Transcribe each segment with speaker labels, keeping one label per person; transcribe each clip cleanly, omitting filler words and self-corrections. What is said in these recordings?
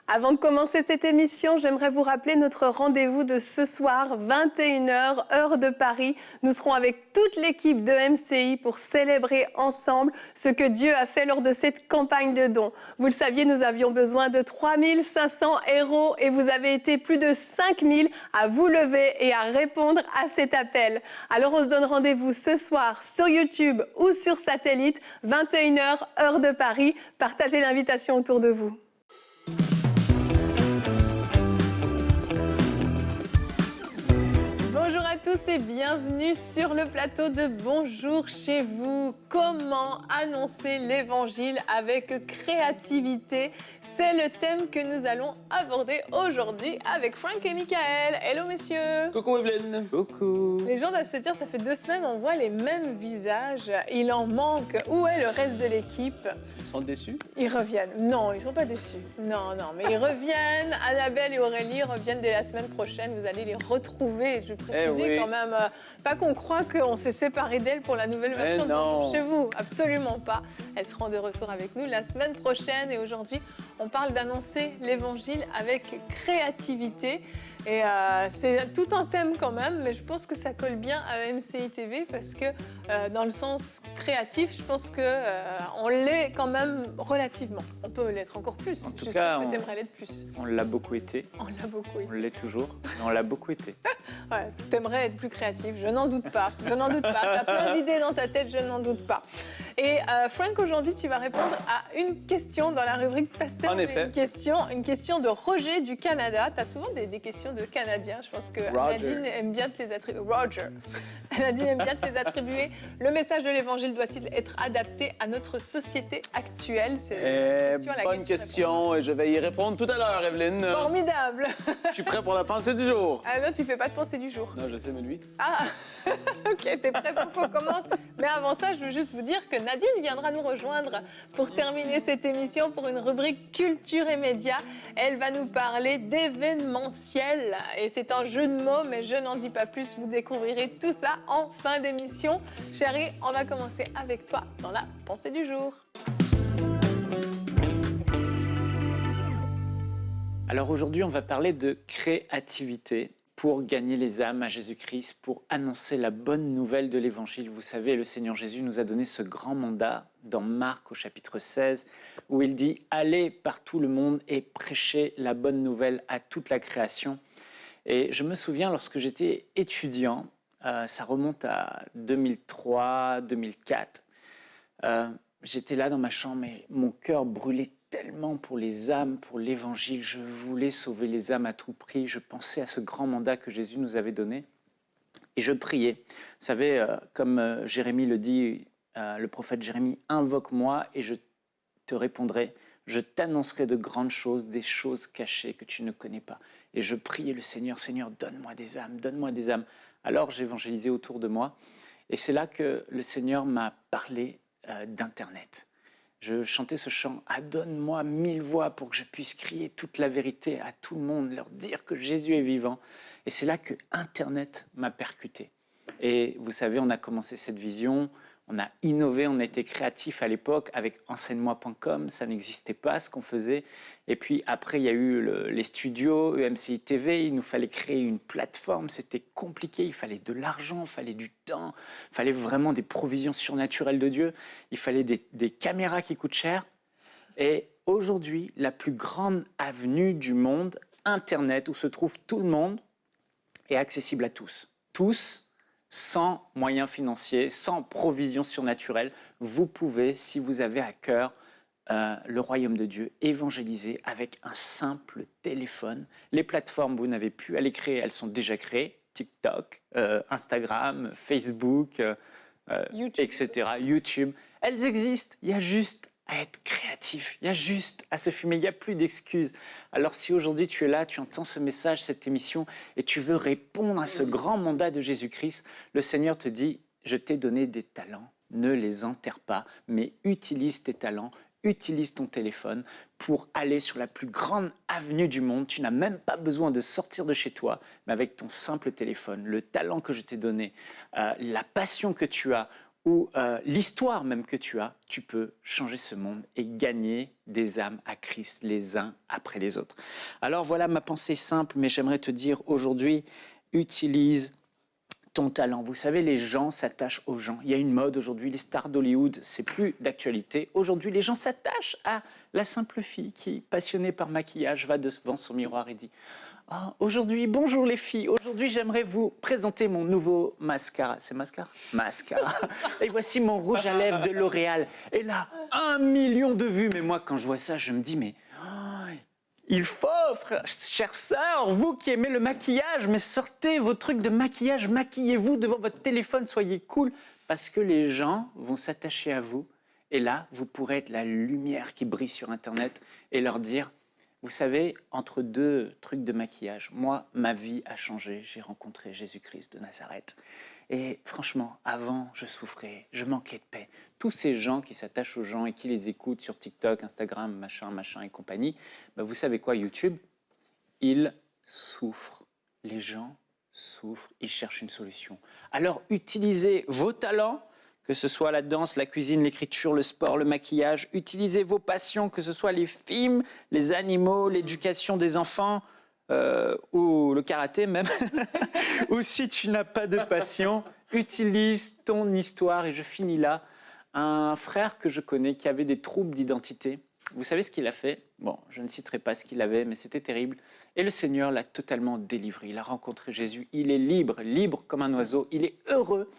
Speaker 1: Avant de commencer cette émission, j'aimerais vous rappeler notre rendez-vous de ce soir, 21h, heure de Paris. Nous serons avec toute l'équipe de MCI pour célébrer ensemble ce que Dieu a fait lors de cette campagne de dons. Vous le saviez, nous avions besoin de 3500 héros et vous avez été plus de 5000 à vous lever et à répondre à cet appel. Alors on se donne rendez-vous ce soir sur YouTube ou sur satellite, 21h, heure de Paris. Partagez l'invitation autour de vous. Bonjour à tous et bienvenue sur le plateau de Bonjour chez vous. Comment annoncer l'évangile avec créativité? C'est le thème que nous allons aborder aujourd'hui avec Frank et Michael. Hello messieurs.
Speaker 2: Coucou Evelyne. Coucou.
Speaker 1: Les gens doivent se dire, ça fait 2 semaines, on voit les mêmes visages. Il en manque. Où est le reste de l'équipe?
Speaker 2: Ils sont déçus?
Speaker 1: Ils reviennent. Non, ils ne sont pas déçus. Non, mais ils reviennent. Annabelle et Aurélie reviennent dès la semaine prochaine. Vous allez les retrouver. Je précisais quand même, pas qu'on croit qu'on s'est séparés d'elles pour la nouvelle version de Bonjour chez vous. Absolument pas. Elles seront de retour avec nous la semaine prochaine. Et aujourd'hui, on parle d'annoncer l'évangile avec créativité. Et c'est tout un thème quand même, mais je pense que ça colle bien à MCI TV parce que dans le sens créatif, je pense qu'on l'est quand même relativement. On peut l'être encore plus.
Speaker 2: En tout cas,
Speaker 1: que tu aimerais l'être plus.
Speaker 2: On l'a beaucoup été.
Speaker 1: On l'a beaucoup été.
Speaker 2: On l'est toujours, mais on l'a beaucoup été.
Speaker 1: Ouais, tu aimerais être plus créatif, je n'en doute pas. Je n'en doute pas. Tu as plein d'idées dans ta tête, je n'en doute pas. Et Frank, aujourd'hui, tu vas répondre à une question dans la rubrique Pasteur.
Speaker 2: En effet.
Speaker 1: Une question de Roger du Canada. Tu as souvent des questions de Canadiens. Je pense que Nadine aime bien te les attribuer. Roger. Nadine aime bien te les attribuer. Le message de l'évangile doit-il être adapté à notre société actuelle? C'est
Speaker 2: bonne question et je vais y répondre tout à l'heure, Evelyne.
Speaker 1: Formidable.
Speaker 2: Je suis prêt pour la pensée du jour.
Speaker 1: Ah non, tu fais pas de pensée du jour.
Speaker 2: Non, je sais, mais lui.
Speaker 1: Ah, ok, t'es prêt pour qu'on commence? Mais avant ça, je veux juste vous dire que Nadine viendra nous rejoindre pour terminer cette émission pour une rubrique culture et médias. Elle va nous parler d'événementiel. Et c'est un jeu de mots, mais je n'en dis pas plus. Vous découvrirez tout ça en fin d'émission. Chérie, on va commencer avec toi dans la pensée du jour.
Speaker 2: Alors aujourd'hui, on va parler de créativité pour gagner les âmes à Jésus-Christ, pour annoncer la bonne nouvelle de l'Évangile. Vous savez, le Seigneur Jésus nous a donné ce grand mandat dans Marc au chapitre 16, où il dit « Allez par tout le monde et prêchez la bonne nouvelle à toute la création ». Et je me souviens, lorsque j'étais étudiant, ça remonte à 2003, 2004, j'étais là dans ma chambre et mon cœur brûlait tellement pour les âmes, pour l'évangile. Je voulais sauver les âmes à tout prix. Je pensais à ce grand mandat que Jésus nous avait donné et je priais. Vous savez, comme Jérémie le dit, le prophète Jérémie, « Invoque-moi et je te répondrai. Je t'annoncerai de grandes choses, des choses cachées que tu ne connais pas. » Et je priais le Seigneur, « Seigneur, donne-moi des âmes, donne-moi des âmes. » Alors j'évangélisais autour de moi et c'est là que le Seigneur m'a parlé d'Internet. Je chantais ce chant « Ah, donne-moi 1000 voix pour que je puisse crier toute la vérité à tout le monde, leur dire que Jésus est vivant. » Et c'est là que Internet m'a percuté. Et vous savez, on a commencé cette vision, on a innové, on a été créatif à l'époque avec enseigne-moi.com, ça n'existait pas ce qu'on faisait. Et puis après, il y a eu les studios, MCI TV, il nous fallait créer une plateforme, c'était compliqué, il fallait de l'argent, il fallait du temps, il fallait vraiment des provisions surnaturelles de Dieu, il fallait des caméras qui coûtent cher. Et aujourd'hui, la plus grande avenue du monde, Internet, où se trouve tout le monde, est accessible à tous. Tous, sans moyens financiers, sans provision surnaturelle, vous pouvez, si vous avez à cœur le royaume de Dieu, évangéliser avec un simple téléphone. Les plateformes, vous n'avez plus à les créer, elles sont déjà créées. TikTok, Instagram, Facebook, etc., YouTube. Elles existent, il y a juste à être créatif, il y a juste à se filmer, il n'y a plus d'excuses. Alors si aujourd'hui tu es là, tu entends ce message, cette émission, et tu veux répondre à ce grand mandat de Jésus-Christ, le Seigneur te dit, je t'ai donné des talents, ne les enterre pas, mais utilise tes talents, utilise ton téléphone pour aller sur la plus grande avenue du monde. Tu n'as même pas besoin de sortir de chez toi, mais avec ton simple téléphone, le talent que je t'ai donné, la passion que tu as, ou l'histoire même que tu as, tu peux changer ce monde et gagner des âmes à Christ les uns après les autres. Alors voilà ma pensée simple, mais j'aimerais te dire aujourd'hui, utilise ton talent. Vous savez, les gens s'attachent aux gens. Il y a une mode aujourd'hui, les stars d'Hollywood, c'est plus d'actualité. Aujourd'hui, les gens s'attachent à la simple fille qui, passionnée par maquillage, va devant son miroir et dit « Oh, aujourd'hui, bonjour les filles, aujourd'hui j'aimerais vous présenter mon nouveau mascara. » C'est mascara ? Mascara. Et voici mon rouge à lèvres de L'Oréal. Et là, 1 million de vues. Mais moi, quand je vois ça, je me dis « Mais... il faut, chère sœur, vous qui aimez le maquillage, mais sortez vos trucs de maquillage, maquillez-vous devant votre téléphone, soyez cool, parce que les gens vont s'attacher à vous. Et là, vous pourrez être la lumière qui brille sur Internet et leur dire, vous savez, entre 2 trucs de maquillage, moi, ma vie a changé, j'ai rencontré Jésus-Christ de Nazareth. Et franchement, avant, je souffrais, je manquais de paix. Tous ces gens qui s'attachent aux gens et qui les écoutent sur TikTok, Instagram, machin et compagnie, ben vous savez quoi, YouTube, ils souffrent. Les gens souffrent, ils cherchent une solution. Alors, utilisez vos talents, que ce soit la danse, la cuisine, l'écriture, le sport, le maquillage. Utilisez vos passions, que ce soit les films, les animaux, l'éducation des enfants, ou le karaté même, ou si tu n'as pas de passion, utilise ton histoire. Et je finis là. Un frère que je connais qui avait des troubles d'identité, vous savez ce qu'il a fait? Bon, je ne citerai pas ce qu'il avait, mais c'était terrible. Et le Seigneur l'a totalement délivré. Il a rencontré Jésus, il est libre, libre comme un oiseau, il est heureux.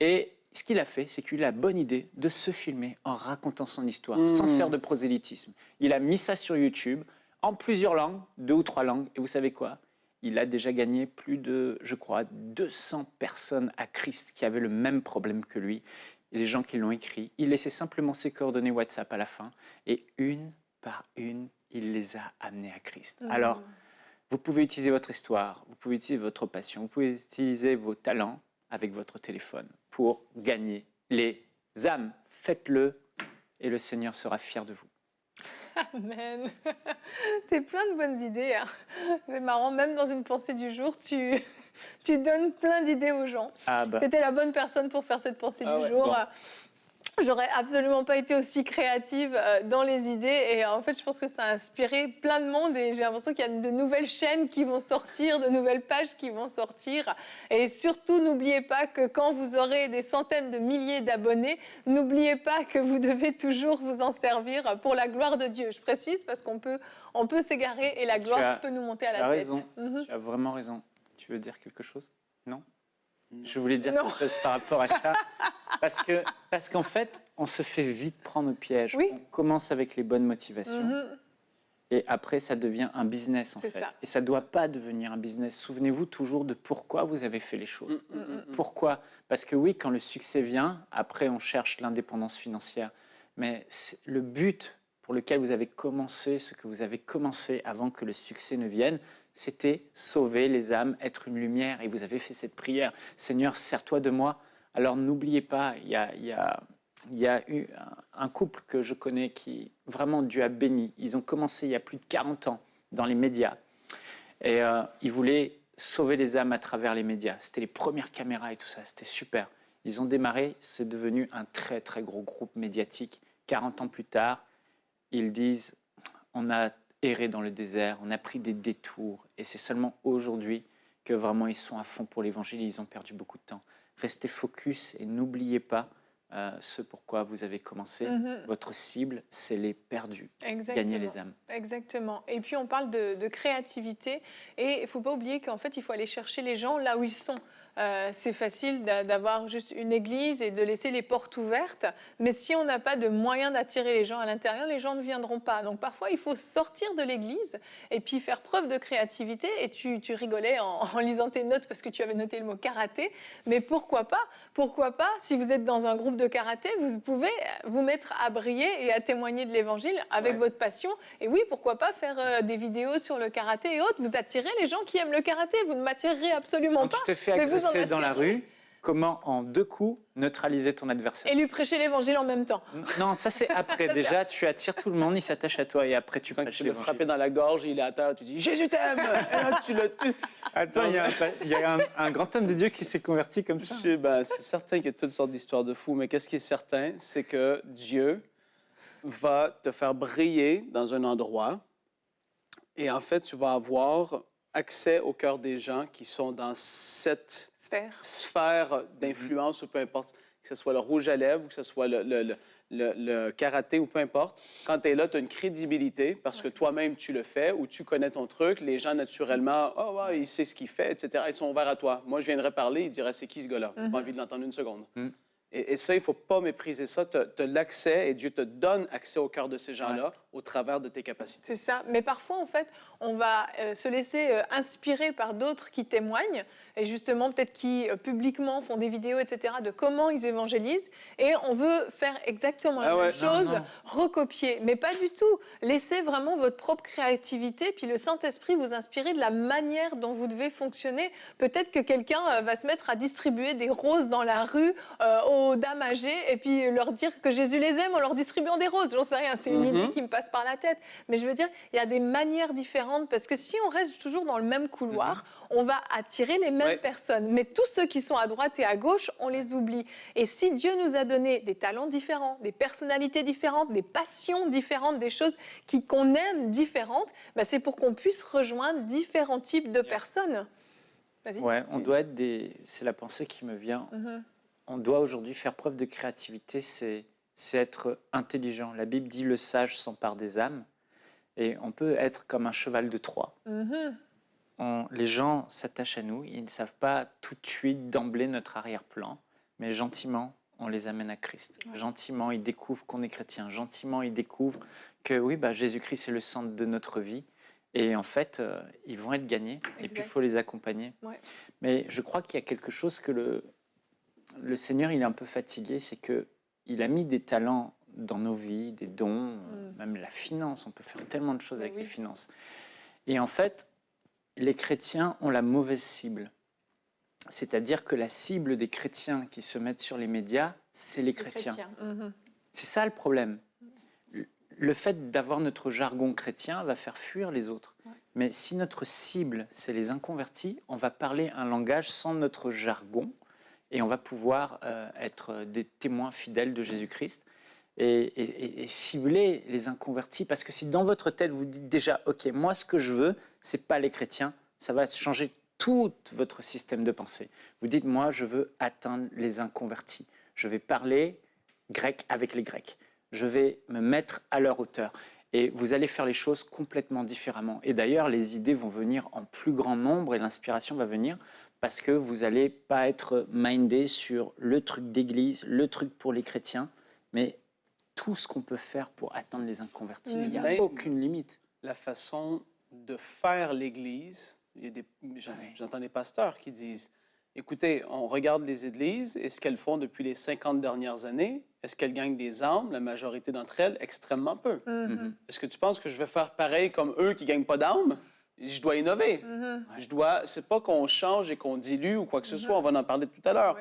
Speaker 2: Et ce qu'il a fait, c'est qu'il a la bonne idée de se filmer en racontant son histoire, sans faire de prosélytisme. Il a mis ça sur YouTube, en plusieurs langues, 2 ou 3 langues, et vous savez quoi? Il a déjà gagné plus de, je crois, 200 personnes à Christ qui avaient le même problème que lui. Et les gens qui l'ont écrit, il laissait simplement ses coordonnées WhatsApp à la fin, et une par une, il les a amenés à Christ. Alors, vous pouvez utiliser votre histoire, vous pouvez utiliser votre passion, vous pouvez utiliser vos talents avec votre téléphone pour gagner les âmes. Faites-le, et le Seigneur sera fier de vous.
Speaker 1: Amen. T'es plein de bonnes idées. Hein. C'est marrant, même dans une pensée du jour, tu donnes plein d'idées aux gens.
Speaker 2: Ah bah.
Speaker 1: T'étais la bonne personne pour faire cette pensée du jour. Bon. J'aurais absolument pas été aussi créative dans les idées. Et en fait, je pense que ça a inspiré plein de monde. Et j'ai l'impression qu'il y a de nouvelles chaînes qui vont sortir, de nouvelles pages qui vont sortir. Et surtout, n'oubliez pas que quand vous aurez des centaines de milliers d'abonnés, n'oubliez pas que vous devez toujours vous en servir pour la gloire de Dieu. Je précise parce qu'on peut s'égarer et la gloire peut nous monter à la tête.
Speaker 2: Tu as raison. Tu as vraiment raison. Tu veux dire quelque chose? Non? Je voulais dire quelque chose par rapport à ça. Parce qu'en fait, on se fait vite prendre au piège. Oui. On commence avec les bonnes motivations. Et après, ça devient un business, en fait. Ça. Et ça ne doit pas devenir un business. Souvenez-vous toujours de pourquoi vous avez fait les choses. Pourquoi? Parce que oui, quand le succès vient, après, on cherche l'indépendance financière. Mais le but pour lequel vous avez commencé, ce que vous avez commencé avant que le succès ne vienne, c'était sauver les âmes, être une lumière. Et vous avez fait cette prière. Seigneur, sers-toi de moi. Alors n'oubliez pas, il y a eu un couple que je connais qui vraiment Dieu a béni. Ils ont commencé il y a plus de 40 ans dans les médias. Et ils voulaient sauver les âmes à travers les médias. C'était les premières caméras et tout ça, c'était super. Ils ont démarré, c'est devenu un très très gros groupe médiatique. 40 ans plus tard, ils disent, on a erré dans le désert, on a pris des détours. Et c'est seulement aujourd'hui que vraiment ils sont à fond pour l'évangile et ils ont perdu beaucoup de temps. Restez focus et n'oubliez pas ce pourquoi vous avez commencé. Votre cible, c'est les perdus. Gagner les âmes.
Speaker 1: Exactement. Et puis on parle de créativité et il ne faut pas oublier qu'en fait, il faut aller chercher les gens là où ils sont. C'est facile d'avoir juste une église et de laisser les portes ouvertes, mais si on n'a pas de moyen d'attirer les gens à l'intérieur, les gens ne viendront pas. Donc parfois, il faut sortir de l'église et puis faire preuve de créativité. Et tu rigolais en lisant tes notes parce que tu avais noté le mot karaté, mais pourquoi pas? Pourquoi pas, si vous êtes dans un groupe de karaté, vous pouvez vous mettre à briller et à témoigner de l'évangile avec votre passion. Et oui, pourquoi pas faire des vidéos sur le karaté et autres. Vous attirez les gens qui aiment le karaté, vous ne m'attirerez absolument pas.
Speaker 2: Tu te fais agresser dans la rue, comment en 2 coups neutraliser ton adversaire.
Speaker 1: Et lui prêcher l'évangile en même temps.
Speaker 2: Non, ça c'est après. Déjà, tu attires tout le monde, il s'attache à toi et après tu
Speaker 3: Quand
Speaker 2: prêches
Speaker 3: tu le
Speaker 2: l'évangile.
Speaker 3: frappes dans la gorge, il est à terre, tu dis « Jésus t'aime !» Et là, tu le tues.
Speaker 2: Attends, il y a un grand homme de Dieu qui s'est converti comme ça.
Speaker 3: C'est certain qu'il y a toutes sortes d'histoires de fous, mais qu'est-ce qui est certain, c'est que Dieu va te faire briller dans un endroit et en fait, tu vas avoir accès au cœur des gens qui sont dans cette sphère d'influence ou peu importe, que ce soit le rouge à lèvres ou que ce soit le karaté ou peu importe. Quand tu es là, tu as une crédibilité parce que toi-même, tu le fais ou tu connais ton truc. Les gens, naturellement, « Ah, ouais, il sait ce qu'il fait, etc. » Ils sont ouverts à toi. Moi, je viendrais parler, ils diraient « C'est qui ce gars-là? » Je n'ai pas envie de l'entendre une seconde. Et ça, il ne faut pas mépriser ça. Tu as l'accès et Dieu te donne accès au cœur de ces gens-là au travers de tes capacités.
Speaker 1: C'est ça. Mais parfois, en fait, on va se laisser inspirer par d'autres qui témoignent et justement, peut-être qui publiquement font des vidéos, etc., de comment ils évangélisent. Et on veut faire exactement la même chose, recopier. Mais pas du tout. Laissez vraiment votre propre créativité, puis le Saint-Esprit vous inspirer de la manière dont vous devez fonctionner. Peut-être que quelqu'un va se mettre à distribuer des roses dans la rue aux dames âgées et puis leur dire que Jésus les aime en leur distribuant des roses. J'en sais rien, c'est une idée qui me passe par la tête. Mais je veux dire, il y a des manières différentes parce que si on reste toujours dans le même couloir, on va attirer les mêmes personnes. Mais tous ceux qui sont à droite et à gauche, on les oublie. Et si Dieu nous a donné des talents différents, des personnalités différentes, des passions différentes, des choses qu'on aime différentes, bah c'est pour qu'on puisse rejoindre différents types de personnes. Vas-y.
Speaker 2: Ouais, on doit être c'est la pensée qui me vient. On doit aujourd'hui faire preuve de créativité, c'est être intelligent. La Bible dit « le sage s'empare des âmes ». Et on peut être comme un cheval de Troie. Les gens s'attachent à nous, ils ne savent pas tout de suite d'emblée notre arrière-plan, mais gentiment, on les amène à Christ. Gentiment, ils découvrent qu'on est chrétien. Gentiment, ils découvrent que oui, Jésus-Christ est le centre de notre vie. Et en fait, ils vont être gagnés. Et puis, il faut les accompagner. Mais je crois qu'il y a quelque chose que le Seigneur, il est un peu fatigué, c'est qu'il a mis des talents dans nos vies, des dons, même la finance. On peut faire tellement de choses avec les finances. Et en fait, les chrétiens ont la mauvaise cible. C'est-à-dire que la cible des chrétiens qui se mettent sur les médias, c'est les chrétiens. C'est ça le problème. Le fait d'avoir notre jargon chrétien va faire fuir les autres. Mais si notre cible, c'est les inconvertis, on va parler un langage sans notre jargon et on va pouvoir être des témoins fidèles de Jésus-Christ et cibler les inconvertis. Parce que si dans votre tête, vous dites déjà, OK, moi, ce que je veux, ce n'est pas les chrétiens, ça va changer tout votre système de pensée. Vous dites, moi, je veux atteindre les inconvertis. Je vais parler grec avec les Grecs. Je vais me mettre à leur hauteur. Et vous allez faire les choses complètement différemment. Et d'ailleurs, les idées vont venir en plus grand nombre et l'inspiration va venir parce que vous n'allez pas être mindé sur le truc d'église, le truc pour les chrétiens, mais tout ce qu'on peut faire pour atteindre les inconvertis. Il n'y a aucune limite.
Speaker 3: La façon de faire l'Église, j'entends des pasteurs qui disent « Écoutez, on regarde les églises et ce qu'elles font depuis les 50 dernières années, est-ce qu'elles gagnent des âmes? La majorité d'entre elles, extrêmement peu. Est-ce que tu penses que je vais faire pareil comme eux qui ne gagnent pas d'âmes? Je dois innover. C'est pas qu'on change et qu'on dilue ou quoi que ce soit, on va en parler tout à l'heure.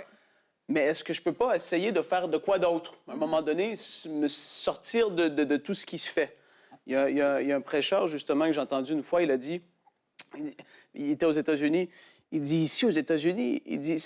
Speaker 3: Mais est-ce que je ne peux pas essayer de faire de quoi d'autre? À un moment donné, me sortir de tout ce qui se fait. Il y a un prêcheur, justement, que j'ai entendu une fois, il a dit, il était aux États-Unis, il dit, ici aux États-Unis, il dit,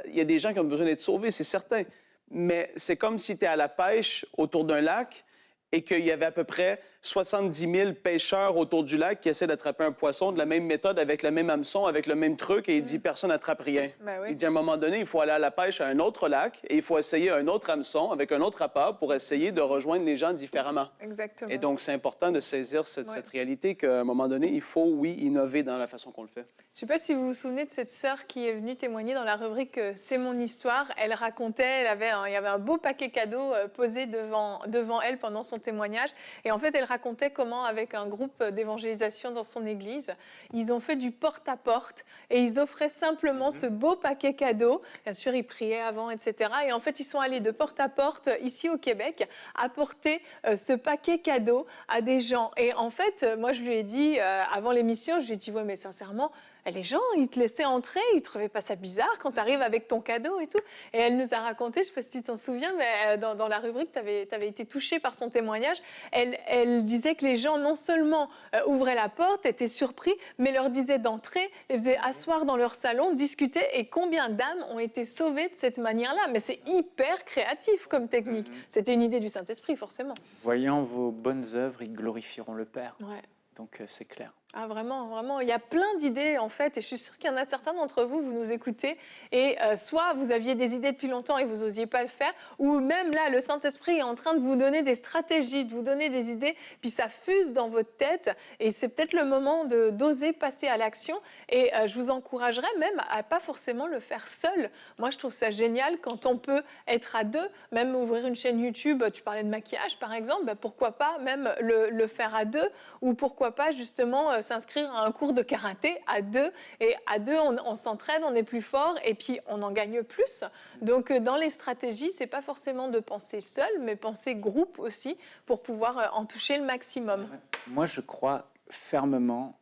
Speaker 3: il y a des gens qui ont besoin d'être sauvés, c'est certain. Mais c'est comme si tu es à la pêche autour d'un lac et qu'il y avait à peu près 70 000 pêcheurs autour du lac qui essaient d'attraper un poisson de la même méthode, avec le même hameçon, avec le même truc, et il dit, personne n'attrape rien. Il dit, à un moment donné, il faut aller à la pêche à un autre lac et il faut essayer un autre hameçon avec un autre appât pour essayer de rejoindre les gens différemment.
Speaker 1: Exactement.
Speaker 3: Et donc, c'est important de saisir cette réalité qu'à un moment donné, il faut, oui, innover dans la façon qu'on le fait.
Speaker 1: Je ne sais pas si vous vous souvenez de cette sœur qui est venue témoigner dans la rubrique « C'est mon histoire ». Elle racontait, il y avait un beau paquet cadeau posé devant elle pendant son témoignage. Et en fait, elle racontait comment, avec un groupe d'évangélisation dans son église, ils ont fait du porte-à-porte et ils offraient simplement ce beau paquet cadeau. Bien sûr, ils priaient avant, etc. Et en fait, ils sont allés de porte à porte ici au Québec apporter ce paquet cadeau à des gens. Et en fait, moi, je lui ai dit, avant l'émission, je lui ai dit, ouais, mais sincèrement, les gens, ils te laissaient entrer, ils ne trouvaient pas ça bizarre quand tu arrives avec ton cadeau et tout. Et elle nous a raconté, je ne sais pas si tu t'en souviens, mais dans la rubrique, tu avais été touchée par son témoignage. Elle disait que les gens, non seulement ouvraient la porte, étaient surpris, mais leur disaient d'entrer, les faisaient asseoir dans leur salon, discuter. Et combien d'âmes ont été sauvées de cette manière-là? Mais c'est hyper créatif comme technique. C'était une idée du Saint-Esprit, forcément.
Speaker 2: Voyant vos bonnes œuvres, ils glorifieront le Père.
Speaker 1: Ouais.
Speaker 2: Donc, c'est clair.
Speaker 1: Ah, vraiment, vraiment. Il y a plein d'idées, en fait, et je suis sûre qu'il y en a certains d'entre vous, vous nous écoutez, et soit vous aviez des idées depuis longtemps et vous n'osiez pas le faire, ou même là, le Saint-Esprit est en train de vous donner des stratégies, de vous donner des idées, puis ça fuse dans votre tête, et c'est peut-être le moment d'oser passer à l'action, et je vous encouragerais même à pas forcément le faire seul. Moi, je trouve ça génial quand on peut être à deux, même ouvrir une chaîne YouTube, tu parlais de maquillage, par exemple, ben pourquoi pas même le faire à deux, ou pourquoi pas, justement, s'inscrire à un cours de karaté à deux. Et à deux, on s'entraîne, on est plus fort et puis on en gagne plus. Donc, dans les stratégies, c'est pas forcément de penser seul, mais penser groupe aussi pour pouvoir en toucher le maximum.
Speaker 2: Moi, je crois fermement...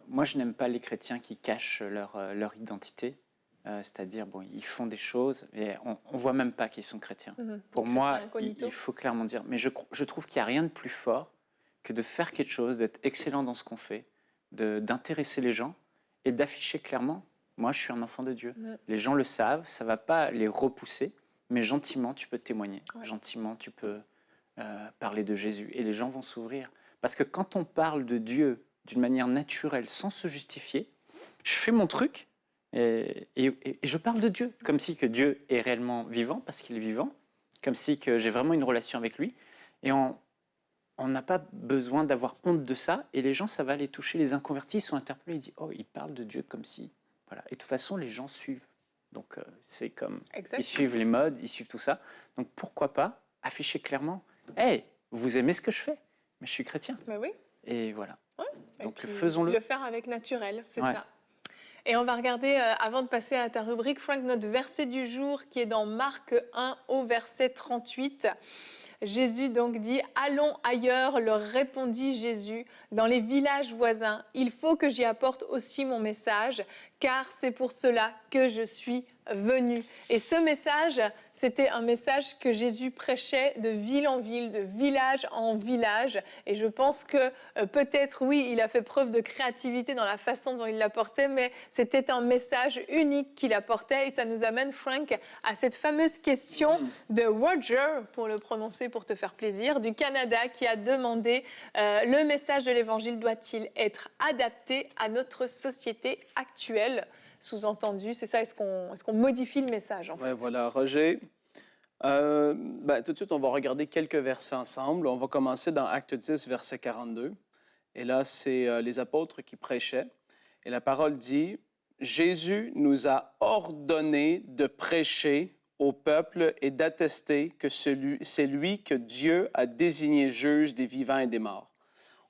Speaker 2: moi, je n'aime pas les chrétiens qui cachent leur identité. C'est-à-dire, bon, ils font des choses et on ne voit même pas qu'ils sont chrétiens. Pour moi, il faut clairement dire... Mais je trouve qu'il n'y a rien de plus fort que de faire quelque chose, d'être excellent dans ce qu'on fait, d'intéresser les gens et d'afficher clairement, moi je suis un enfant de Dieu. Les gens le savent, ça ne va pas les repousser, mais gentiment tu peux témoigner, gentiment tu peux parler de Jésus et les gens vont s'ouvrir. Parce que quand on parle de Dieu d'une manière naturelle, sans se justifier, je fais mon truc et je parle de Dieu, comme si que Dieu est réellement vivant, parce qu'il est vivant, comme si que j'ai vraiment une relation avec lui, et on n'a pas besoin d'avoir honte de ça, et les gens, ça va les toucher. Les inconvertis, ils sont interpellés, ils disent « Oh, ils parlent de Dieu comme si... » Voilà. Et de toute façon, les gens suivent. Donc, c'est comme... Exactement. Ils suivent les modes, ils suivent tout ça. Donc, pourquoi pas afficher clairement « Hey, vous aimez ce que je fais, mais je suis chrétien. »
Speaker 1: Mais oui.
Speaker 2: Et voilà.
Speaker 1: Ouais.
Speaker 2: Donc, faisons-le.
Speaker 1: Le faire avec naturel, c'est ça. Et on va regarder, avant de passer à ta rubrique, Frank, notre verset du jour qui est dans Marc 1 au verset 38. Jésus donc dit « Allons ailleurs », leur répondit Jésus, « dans les villages voisins. Il faut que j'y apporte aussi mon message, car c'est pour cela que je suis venu. » Et ce message, c'était un message que Jésus prêchait de ville en ville, de village en village. Et je pense que peut-être, oui, il a fait preuve de créativité dans la façon dont il l'apportait, mais c'était un message unique qu'il apportait. Et ça nous amène, Frank, à cette fameuse question de Roger, pour le prononcer pour te faire plaisir, du Canada, qui a demandé le message de l'Évangile doit-il être adapté à notre société actuelle ? Sous-entendu, c'est ça, est-ce qu'on modifie le message en fait?
Speaker 3: Oui, voilà, Roger. Tout de suite, on va regarder quelques versets ensemble. On va commencer dans Acte 10, verset 42. Et là, c'est les apôtres qui prêchaient. Et la parole dit, « Jésus nous a ordonné de prêcher au peuple et d'attester que c'est lui que Dieu a désigné juge des vivants et des morts. »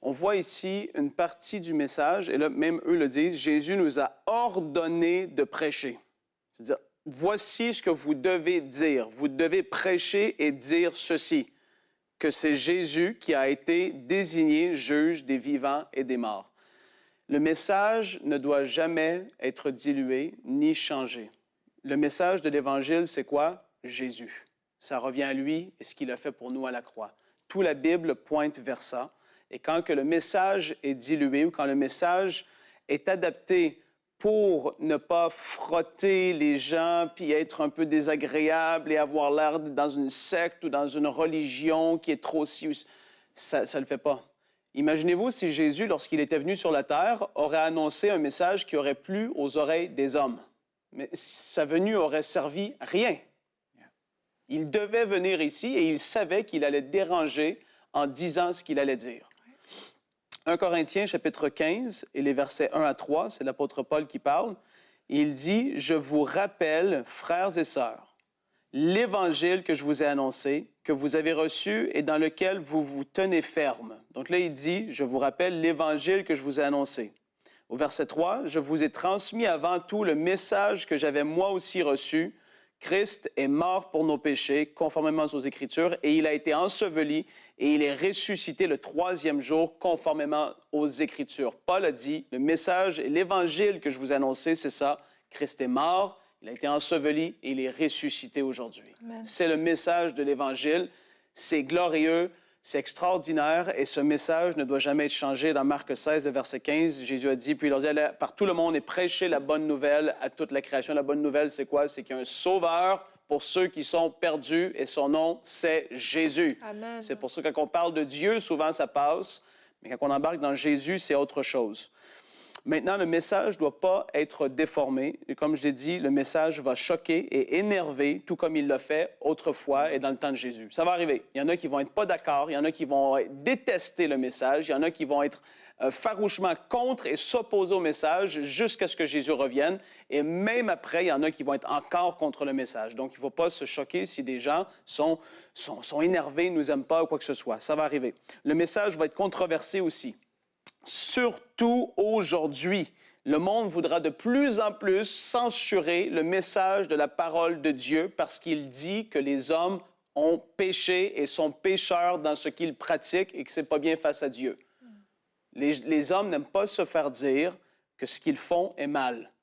Speaker 3: On voit ici une partie du message, et là, même eux le disent, Jésus nous a ordonné de prêcher. C'est-à-dire, voici ce que vous devez dire. Vous devez prêcher et dire ceci, que c'est Jésus qui a été désigné juge des vivants et des morts. Le message ne doit jamais être dilué ni changé. Le message de l'Évangile, c'est quoi? Jésus. Ça revient à lui et ce qu'il a fait pour nous à la croix. Toute la Bible pointe vers ça. Et quand que le message est dilué ou quand le message est adapté pour ne pas frotter les gens puis être un peu désagréable et avoir l'air dans une secte ou dans une religion qui est trop si... Ça ne le fait pas. Imaginez-vous si Jésus, lorsqu'il était venu sur la terre, aurait annoncé un message qui aurait plu aux oreilles des hommes. Mais sa venue aurait servi à rien. Il devait venir ici et il savait qu'il allait déranger en disant ce qu'il allait dire. 1 Corinthiens, chapitre 15, et les versets 1 à 3, c'est l'apôtre Paul qui parle. Il dit, « Je vous rappelle, frères et sœurs, l'Évangile que je vous ai annoncé, que vous avez reçu et dans lequel vous vous tenez ferme. Donc là, il dit, je vous rappelle l'Évangile que je vous ai annoncé. Au verset 3, je vous ai transmis avant tout le message que j'avais moi aussi reçu. Christ est mort pour nos péchés, conformément aux Écritures, et il a été enseveli et il est ressuscité le 3e jour, conformément aux Écritures. Paul a dit, le message et l'Évangile que je vous ai annoncé, c'est ça. Christ est mort, il a été enseveli et il est ressuscité aujourd'hui. C'est le message de l'Évangile. C'est glorieux. C'est extraordinaire et ce message ne doit jamais être changé. Dans Marc 16, le verset 15, Jésus a dit, puis il leur dit, allez par tout le monde et prêchez la bonne nouvelle à toute la création. La bonne nouvelle, c'est quoi? C'est qu'il y a un sauveur pour ceux qui sont perdus et son nom, c'est Jésus.
Speaker 1: Amen.
Speaker 3: C'est pour ça que quand on parle de Dieu, souvent ça passe, mais quand on embarque dans Jésus, c'est autre chose. Maintenant, le message ne doit pas être déformé. Et comme je l'ai dit, le message va choquer et énerver, tout comme il l'a fait autrefois et dans le temps de Jésus. Ça va arriver. Il y en a qui vont être pas d'accord, il y en a qui vont détester le message, il y en a qui vont être farouchement contre et s'opposer au message jusqu'à ce que Jésus revienne. Et même après, il y en a qui vont être encore contre le message. Donc, il ne faut pas se choquer si des gens sont énervés, ne nous aiment pas ou quoi que ce soit. Ça va arriver. Le message va être controversé aussi. Surtout aujourd'hui, le monde voudra de plus en plus censurer le message de la parole de Dieu parce qu'il dit que les hommes ont péché et sont pécheurs dans ce qu'ils pratiquent et que ce n'est pas bien face à Dieu. Les hommes n'aiment pas se faire dire que ce qu'ils font est mal.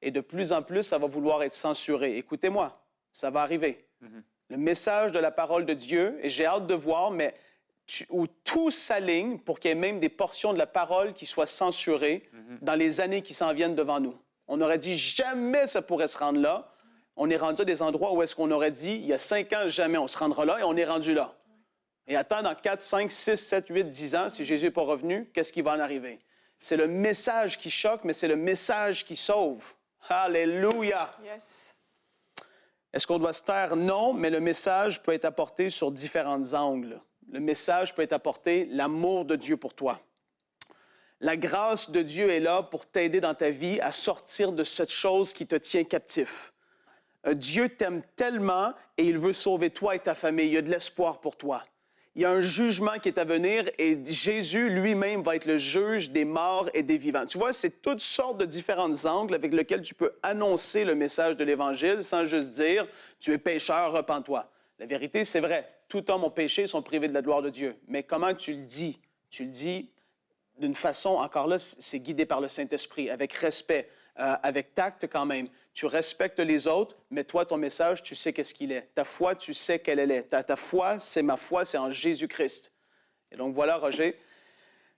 Speaker 3: Et de plus en plus, ça va vouloir être censuré. Écoutez-moi, ça va arriver. Le message de la parole de Dieu, et j'ai hâte de voir, mais où tout s'aligne pour qu'il y ait même des portions de la parole qui soient censurées dans les années qui s'en viennent devant nous. On aurait dit jamais ça pourrait se rendre là. On est rendu à des endroits où est-ce qu'on aurait dit, il y a 5 ans, jamais on se rendra là, et on est rendu là. Et attends, dans 4, 5, 6, 7, 8, 10 ans, si Jésus n'est pas revenu, qu'est-ce qui va en arriver? C'est le message qui choque, mais c'est le message qui sauve. Alléluia!
Speaker 1: Yes.
Speaker 3: Est-ce qu'on doit se taire? Non, mais le message peut être apporté sur différents angles. Le message peut être apporté, l'amour de Dieu pour toi. La grâce de Dieu est là pour t'aider dans ta vie à sortir de cette chose qui te tient captif. Dieu t'aime tellement et il veut sauver toi et ta famille. Il y a de l'espoir pour toi. Il y a un jugement qui est à venir et Jésus lui-même va être le juge des morts et des vivants. Tu vois, c'est toutes sortes de différents angles avec lesquels tu peux annoncer le message de l'Évangile sans juste dire « Tu es pécheur, repens-toi ». La vérité, c'est vrai. Tout homme ont péché, sont privés de la gloire de Dieu. Mais comment tu le dis? Tu le dis d'une façon, encore là, c'est guidé par le Saint-Esprit, avec respect, avec tact quand même. Tu respectes les autres, mais toi, ton message, tu sais qu'est-ce qu'il est. Ta foi, tu sais quelle elle est. Ta foi, c'est ma foi, c'est en Jésus-Christ. Et donc voilà, Roger,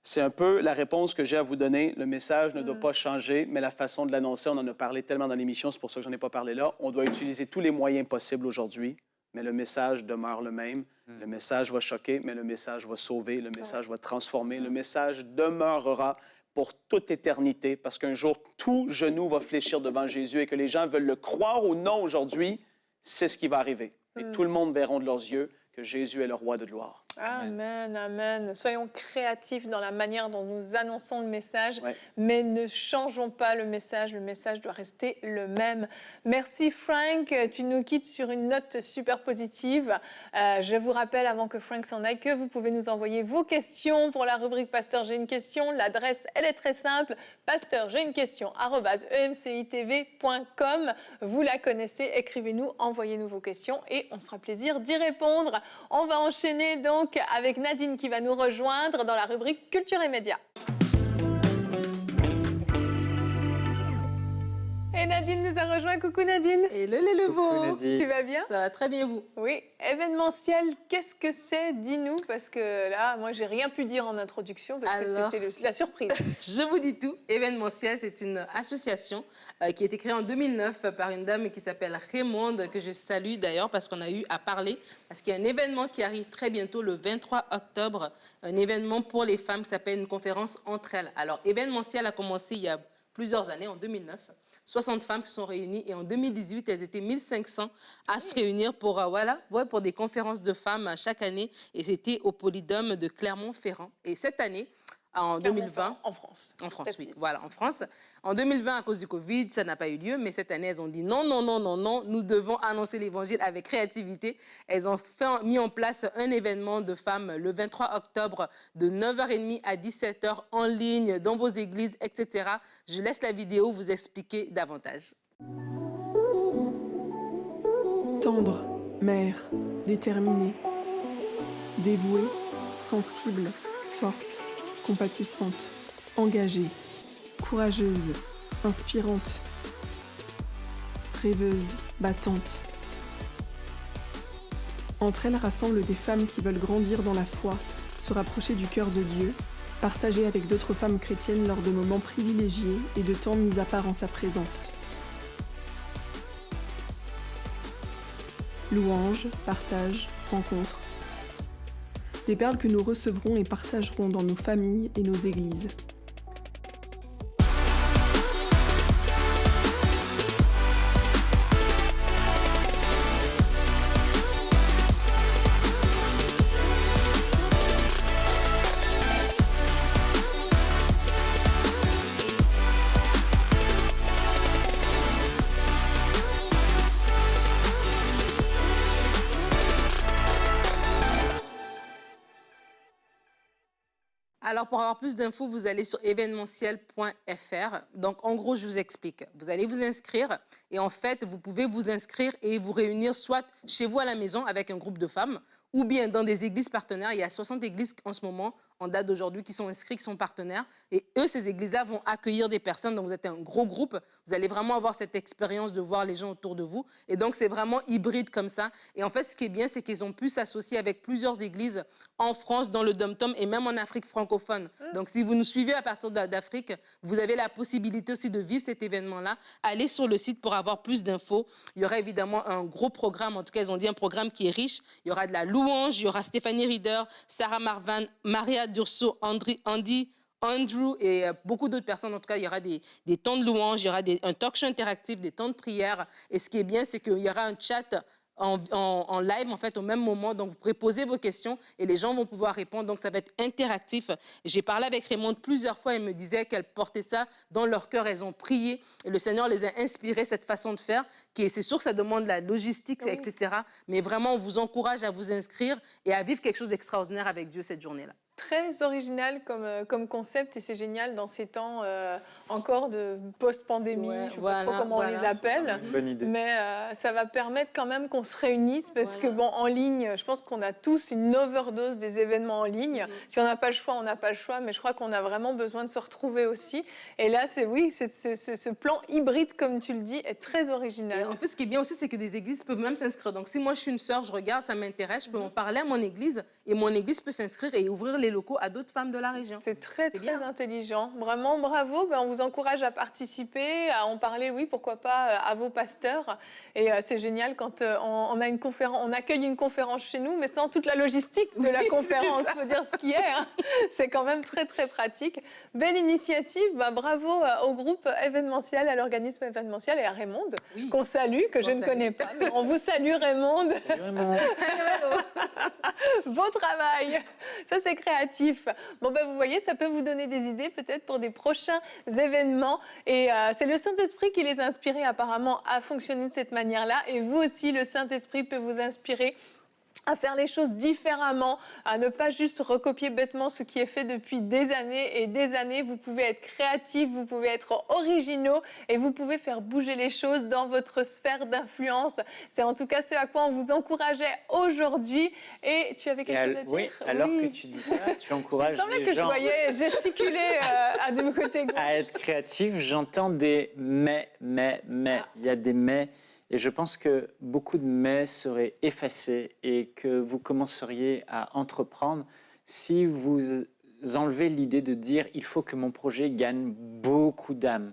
Speaker 3: c'est un peu la réponse que j'ai à vous donner. Le message ne doit pas changer, mais la façon de l'annoncer, on en a parlé tellement dans l'émission, c'est pour ça que je n'en ai pas parlé là. On doit utiliser tous les moyens possibles aujourd'hui. Mais le message demeure le même. Le message va choquer, mais le message va sauver, le message va transformer. Le message demeurera pour toute éternité, parce qu'un jour, tout genou va fléchir devant Jésus et que les gens veulent le croire ou non aujourd'hui, c'est ce qui va arriver. Et tout le monde verront de leurs yeux que Jésus est le roi de gloire.
Speaker 1: Amen, amen. Soyons créatifs dans la manière dont nous annonçons le message, mais ne changeons pas le message. Le message doit rester le même. Merci Frank, tu nous quittes sur une note super positive. Je vous rappelle, avant que Frank s'en aille, que vous pouvez nous envoyer vos questions pour la rubrique Pasteur, j'ai une question. L'adresse, elle est très simple, pasteur, j'ai une question, @emcitv.com. Vous la connaissez, écrivez-nous, envoyez-nous vos questions et on se fera plaisir d'y répondre. On va enchaîner donc avec Nadine qui va nous rejoindre dans la rubrique Culture et Médias. Et Nadine nous a rejoint. Coucou Nadine.
Speaker 4: Hello les Leveaux.
Speaker 1: Tu vas bien?
Speaker 4: Ça va très bien, vous?
Speaker 1: Oui. Événementiel, qu'est-ce que c'est? Dis-nous, parce que là, moi, j'ai rien pu dire en introduction parce que c'était la surprise.
Speaker 4: Je vous dis tout. Événementiel, c'est une association qui a été créée en 2009 par une dame qui s'appelle Raymonde, que je salue d'ailleurs parce qu'on a eu à parler, parce qu'il y a un événement qui arrive très bientôt, le 23 octobre, un événement pour les femmes qui s'appelle une conférence entre elles. Alors, Événementiel a commencé il y a plusieurs années, en 2009. 60 femmes qui sont réunies et en 2018, elles étaient 1500 à se réunir pour des conférences de femmes chaque année et c'était au Polydome de Clermont-Ferrand. Et cette année, en 2020.
Speaker 1: En France.
Speaker 4: En France, oui.
Speaker 1: Précise.
Speaker 4: Voilà, en France. En 2020, à cause du Covid, ça n'a pas eu lieu. Mais cette année, elles ont dit non, non, non, non, non. Nous devons annoncer l'évangile avec créativité. Elles ont mis en place un événement de femmes le 23 octobre de 9h30 à 17h en ligne, dans vos églises, etc. Je laisse la vidéo vous expliquer davantage.
Speaker 5: Tendre, mère, déterminée, dévouée, sensible, forte, compatissante, engagée, courageuse, inspirante, rêveuse, battante. Entre elles rassemblent des femmes qui veulent grandir dans la foi, se rapprocher du cœur de Dieu, partager avec d'autres femmes chrétiennes lors de moments privilégiés et de temps mis à part en sa présence. Louanges, partage, rencontres. Des perles que nous recevrons et partagerons dans nos familles et nos églises.
Speaker 4: Alors, pour avoir plus d'infos, vous allez sur événementiel.fr. Donc, en gros, je vous explique. Vous allez vous inscrire et en fait, vous pouvez vous inscrire et vous réunir soit chez vous à la maison avec un groupe de femmes ou bien dans des églises partenaires. Il y a 60 églises en ce moment, en date d'aujourd'hui, qui sont inscrites, qui sont partenaires. Et eux, ces églises-là vont accueillir des personnes. Donc, vous êtes un gros groupe. Vous allez vraiment avoir cette expérience de voir les gens autour de vous. Et donc, c'est vraiment hybride comme ça. Et en fait, ce qui est bien, c'est qu'ils ont pu s'associer avec plusieurs églises en France, dans le Dom-Tom et même en Afrique francophone. Donc, si vous nous suivez à partir d'Afrique, vous avez la possibilité aussi de vivre cet événement-là. Allez sur le site pour avoir plus d'infos. Il y aura évidemment un gros programme. En tout cas, ils ont dit un programme qui est riche. Il y aura de la louange, il y aura Stéphanie Rieder, Sarah Marvan, Maria Durso, Andy, Andrew et beaucoup d'autres personnes. En tout cas, il y aura des temps de louange, il y aura un talk show interactif, des temps de prière. Et ce qui est bien, c'est qu'il y aura un chat en live, en fait, au même moment. Donc, vous pourrez poser vos questions et les gens vont pouvoir répondre. Donc, ça va être interactif. J'ai parlé avec Raymond plusieurs fois. Elle me disait qu'elles portaient ça dans leur cœur. Elles ont prié et le Seigneur les a inspirées, cette façon de faire. C'est sûr que ça demande de la logistique, oui, etc. Mais vraiment, on vous encourage à vous inscrire et à vivre quelque chose d'extraordinaire avec Dieu cette journée-là.
Speaker 1: Très original comme concept et c'est génial dans ces temps encore de post-pandémie, je ne sais pas trop comment on les appelle,
Speaker 2: bonne idée.
Speaker 1: Mais ça va permettre quand même qu'on se réunisse parce que bon, en ligne, je pense qu'on a tous une overdose des événements en ligne. Si on n'a pas le choix, on n'a pas le choix, mais je crois qu'on a vraiment besoin de se retrouver aussi. Et là, ce plan hybride, comme tu le dis, est très original.
Speaker 4: Et en fait, ce qui est bien aussi, c'est que des églises peuvent même s'inscrire. Donc, si moi, je suis une sœur, je regarde, ça m'intéresse, je peux en parler à mon église et mon église peut s'inscrire et ouvrir les locaux à d'autres femmes de la région.
Speaker 1: C'est très intelligent. Vraiment, bravo. On vous encourage à participer, à en parler, oui, pourquoi pas, à vos pasteurs. Et c'est génial quand on a une conférence, on accueille une conférence chez nous, mais sans toute la logistique de la conférence, il faut dire ce qui est. Hein. C'est quand même très, très pratique. Belle initiative. Bravo au groupe événementiel, à l'organisme événementiel et à Raymond, qu'on salue, que je ne connais pas. Mais on vous salue, Raymond.
Speaker 2: Salut, Raymond.
Speaker 1: Beau travail. Ça, c'est créatif. Bon, vous voyez, ça peut vous donner des idées peut-être pour des prochains événements. Et c'est le Saint-Esprit qui les a inspirés apparemment à fonctionner de cette manière-là. Et vous aussi, le Saint-Esprit peut vous inspirer à faire les choses différemment, à ne pas juste recopier bêtement ce qui est fait depuis des années et des années. Vous pouvez être créatifs, vous pouvez être originaux et vous pouvez faire bouger les choses dans votre sphère d'influence. C'est en tout cas ce à quoi on vous encourageait aujourd'hui. Et tu avais quelque chose à dire?
Speaker 2: Oui, alors que tu dis ça, tu encourages les gens...
Speaker 1: Il me semblait que je voyais gesticuler de mon côté gauche.
Speaker 2: À être créatif, j'entends des mais. Il y a des mais. Et je pense que beaucoup de mais seraient effacés et que vous commenceriez à entreprendre si vous enlevez l'idée de dire « il faut que mon projet gagne beaucoup d'âmes ».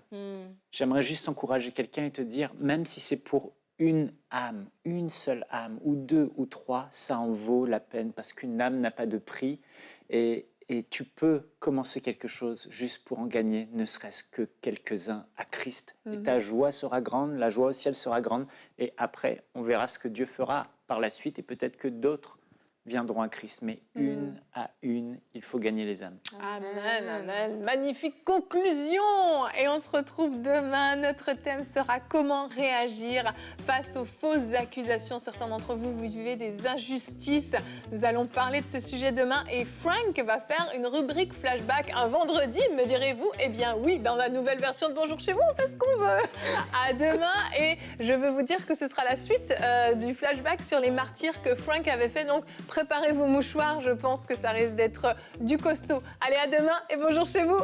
Speaker 2: J'aimerais juste encourager quelqu'un et te dire, même si c'est pour une âme, une seule âme, ou deux ou trois, ça en vaut la peine parce qu'une âme n'a pas de prix et tu peux commencer quelque chose juste pour en gagner, ne serait-ce que quelques-uns à Christ. Et ta joie sera grande, la joie au ciel sera grande. Et après, on verra ce que Dieu fera par la suite et peut-être que d'autres viendront à Christ, mais une à une, il faut gagner les âmes.
Speaker 1: Amen, amen. Magnifique conclusion. Et on se retrouve demain. Notre thème sera comment réagir face aux fausses accusations. Certains d'entre vous vivez des injustices. Nous allons parler de ce sujet demain et Frank va faire une rubrique flashback un vendredi, me direz-vous? Eh bien oui, dans la nouvelle version de Bonjour chez vous, on fait ce qu'on veut. À demain et je veux vous dire que ce sera la suite du flashback sur les martyrs que Frank avait fait. Donc préparez vos mouchoirs, je pense que ça risque d'être du costaud. Allez, à demain et bonjour chez vous.